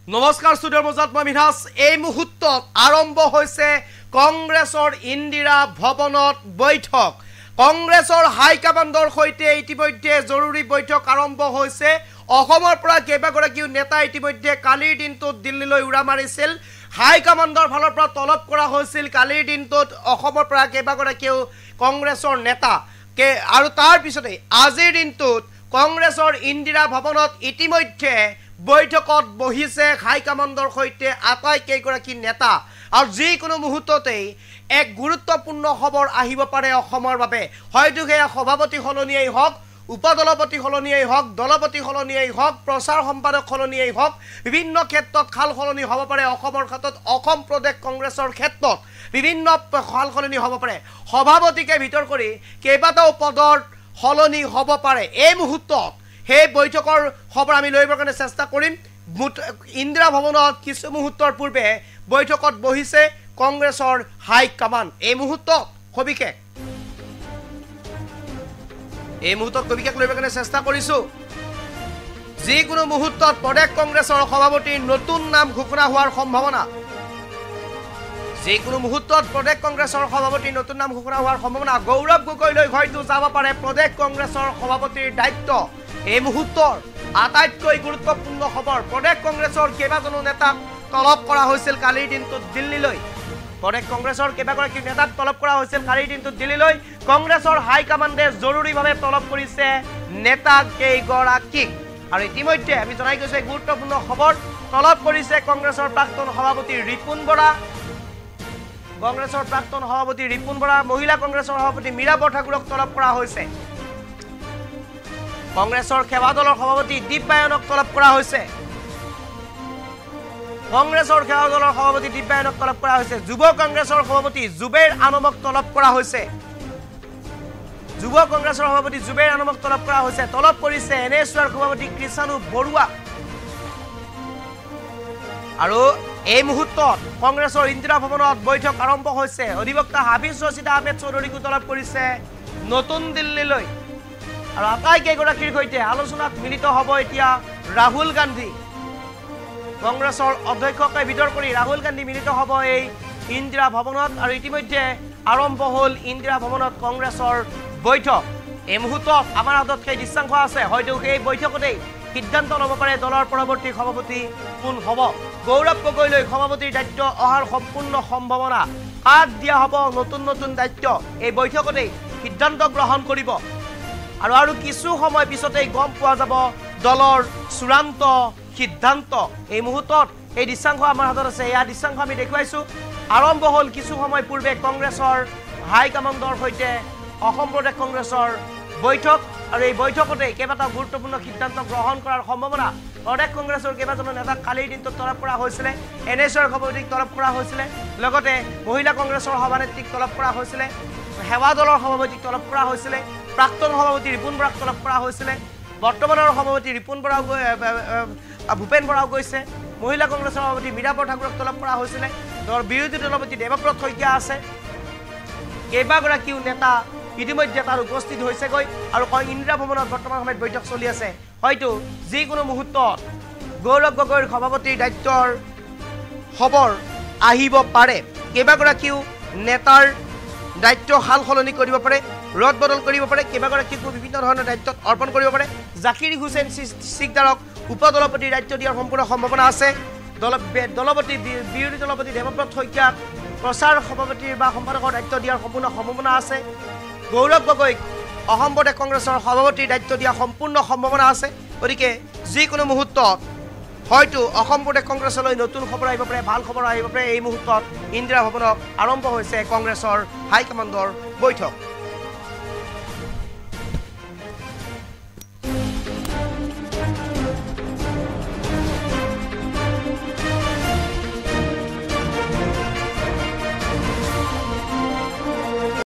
নমস্কাৰ ষ্টুডিঅ'ৰ মজাত মই মিনাছ এই মুহূৰ্তত আৰম্ভ হৈছে কংগ্ৰেছৰ ইন্দিৰা ভৱনত বৈঠক কংগ্ৰেছৰ হাইকমাণ্ডৰ সৈতে ইতিমধ্যে জৰুৰী বৈঠক আৰম্ভ হৈছে অসমৰ পৰা কেইবাগৰাকী নেতা ইতিমধ্যে কালিৰ দিনটোত দিল্লীলৈ উৰা মাৰিছিল হাইকমাণ্ডৰ ফালৰ পৰা তলব কৰা হৈছিল কালিৰ দিনটোত অসমৰ পৰা কেইবাগৰাকী কংগ্ৰেছৰ নেতা আৰু তাৰ পিছতে আজিৰ দিনটোত কংগ্ৰেছৰ ইন্দিৰা ভৱনত ইতিমধ্যে বৈঠকত বহিছে হাইকমাণ্ডৰ সৈতে আটাইকেইগৰাকী নেতা আৰু যিকোনো মুহূৰ্ততেই এক গুৰুত্বপূৰ্ণ খবৰ আহিব পাৰে অসমৰ বাবে হয়তো সেয়া সভাপতি সলনিয়েই হওক উপদলপতি সলনিয়েই হওক দলপতি সলনিয়েই হওক প্ৰচাৰ সম্পাদক সলনিয়েই হওক বিভিন্ন ক্ষেত্ৰত খাল সলনি হ'ব পাৰে অসমৰ ক্ষেত্ৰত অসম প্ৰদেশ কংগ্ৰেছৰ ক্ষেত্ৰত বিভিন্ন খাল সলনি হ'ব পাৰে সভাপতিকে ভিতৰ কৰি কেইবাটাও পদৰ সলনি হ'ব পাৰে এই মুহূৰ্তত সেই বৈঠকৰ খবৰ আমি লৈবৰ কাৰণে চেষ্টা কৰিম ইন্দিৰা ভৱনত কিছু মুহূৰ্তৰ পূৰ্বে বৈঠকত বহিছে কংগ্ৰেছৰ হাইকমাণ্ড এই মুহূৰ্তত সবিশেষ লৈবৰ কাৰণে চেষ্টা কৰিছোঁ যিকোনো মুহূৰ্তত প্ৰদেশ কংগ্ৰেছৰ সভাপতিৰ নতুন নাম ঘোষণা হোৱাৰ সম্ভাৱনা যিকোনো মুহূৰ্তত প্ৰদেশ কংগ্ৰেছৰ সভাপতিৰ নতুন নাম ঘোষণা হোৱাৰ সম্ভাৱনা গৌৰৱ গগৈলৈ হয়তো যাব পাৰে প্ৰদেশ কংগ্ৰেছৰ সভাপতিৰ দায়িত্ব এই মুহূৰ্তৰ আটাইতকৈ গুৰুত্বপূৰ্ণ খবৰ প্ৰদেশ কংগ্ৰেছৰ কেইবাজনো নেতাক তলব কৰা হৈছিল কালিৰ দিনটোত দিল্লীলৈ প্ৰদেশ কংগ্ৰেছৰ কেইবাগৰাকী নেতাক তলব কৰা হৈছিল কালিৰ দিনটোত দিল্লীলৈ কংগ্ৰেছৰ হাইকমাণ্ডে জৰুৰীভাৱে তলব কৰিছে নেতা কেইগৰাকীক আৰু ইতিমধ্যে আমি জনাই গৈছো এক গুৰুত্বপূৰ্ণ খবৰ তলব কৰিছে কংগ্ৰেছৰ প্ৰাক্তন সভাপতি ৰিপুন বৰা মহিলা কংগ্ৰেছৰ সভাপতি মীৰা বৰঠাকুৰক তলব কৰা হৈছে কংগ্ৰেছৰ সেৱা দলৰ সভাপতি দীপবায়নক তলব কৰা হৈছে যুৱ কংগ্ৰেছৰ সভাপতি জুবেৰ আনমক তলব কৰা হৈছে তলব কৰিছে এনএছৰ সভাপতি কৃষাণু বৰুৱা আৰু এই মুহূৰ্তত কংগ্ৰেছৰ ইন্দিৰা ভৱনত বৈঠক আৰম্ভ হৈছে অধিবক্তা হাফিজ ৰছিদ আহমেদ চৌধুৰীকো তলব কৰিছে নতুন দিল্লীলৈ আৰু আটাইকেইগৰাকীৰ সৈতে আলোচনাত মিলিত হ'ব এতিয়া ৰাহুল গান্ধী কংগ্ৰেছৰ অধ্যক্ষকে ভিতৰ কৰি ৰাহুল গান্ধী মিলিত হ'ব এই ইন্দিৰা ভৱনত আৰু ইতিমধ্যে আৰম্ভ হ'ল ইন্দিৰা ভৱনত কংগ্ৰেছৰ বৈঠক এই মুহূৰ্তত আমাৰ হাতত সেই দৃশ্যাংশ আছে হয়তো সেই বৈঠকতেই সিদ্ধান্ত ল'ব পাৰে দলৰ পৰৱৰ্তী সভাপতি কোন হ'ব গৌৰৱ গগৈলৈ সভাপতিৰ দায়িত্ব অহাৰ সম্পূৰ্ণ সম্ভাৱনা কাক দিয়া হ'ব নতুন দায়িত্ব এই বৈঠকতেই সিদ্ধান্ত গ্ৰহণ কৰিব আৰু কিছু সময় পিছতেই গম পোৱা যাব দলৰ চূড়ান্ত সিদ্ধান্ত এই মুহূৰ্তত এই দৃশ্যাংশ আমাৰ হাতত আছে এয়া দৃশ্যাংশ আমি দেখুৱাইছোঁ আৰম্ভ হ'ল কিছু সময় পূৰ্বে কংগ্ৰেছৰ হাইকমাণ্ডৰ সৈতে অসম প্ৰদেশ কংগ্ৰেছৰ বৈঠক আৰু এই বৈঠকতেই কেইবাটাও গুৰুত্বপূৰ্ণ সিদ্ধান্ত গ্ৰহণ কৰাৰ সম্ভাৱনা প্ৰদেশ কংগ্ৰেছৰ কেইবাজনো নেতাক কালিৰ দিনটোত তলব কৰা হৈছিলে এনএছৰ সভাপতিক তলব কৰা হৈছিলে লগতে মহিলা কংগ্ৰেছৰ সভানেত্ৰীক তলব কৰা হৈছিলে সেৱা দলৰ সভাপতিক তলব কৰা হৈছিলে প্ৰাক্তন সভাপতি ৰিপুন বৰাক তলব কৰা হৈছিলে বৰ্তমানৰ সভাপতি ভূপেন বৰাও গৈছে মহিলা কংগ্ৰেছৰ সভাপতি মীৰা বৰঠাকুৰক তলব কৰা হৈছিলে বিৰোধী দলপতি দেৱব্ৰত শইকীয়া আছে কেইবাগৰাকীও নেতা ইতিমধ্যে তাৰ উপস্থিত হৈছেগৈ আৰু ইন্দিৰা ভৱনত বৰ্তমান সময়ত বৈঠক চলি আছে হয়তো যিকোনো মুহূৰ্তত গৌৰৱ গগৈৰ সভাপতিৰ দায়িত্বৰ খবৰ আহিব পাৰে কেইবাগৰাকীও নেতাৰ দায়িত্ব হাল সলনি কৰিব পাৰে ৰদ বদল কৰিব পাৰে কেইবাগৰাকীকো বিভিন্ন ধৰণৰ দায়িত্বত অৰ্পণ কৰিব পাৰে জাকিৰ হুছেইন সিকদাৰক উপদলপতিৰ দায়িত্ব দিয়াৰ সম্পূৰ্ণ সম্ভাৱনা আছে বিৰোধী দলপতি দেৱব্ৰত শইকীয়াক প্ৰচাৰ সভাপতিৰ বা সম্পাদকৰ দায়িত্ব দিয়াৰ সম্পূৰ্ণ সম্ভাৱনা আছে গৌৰৱ গগৈক অসম প্ৰদেশ কংগ্ৰেছৰ সভাপতিৰ দায়িত্ব দিয়াৰ সম্পূৰ্ণ সম্ভাৱনা আছে গতিকে যিকোনো মুহূৰ্তত হয়তো অসম প্ৰদেশ কংগ্ৰেছলৈ নতুন খবৰ আহিব পাৰে ভাল খবৰ আহিব পাৰে এই মুহূৰ্তত ইন্দিৰা ভৱনত আৰম্ভ হৈছে কংগ্ৰেছৰ হাইকমাণ্ডৰ বৈঠক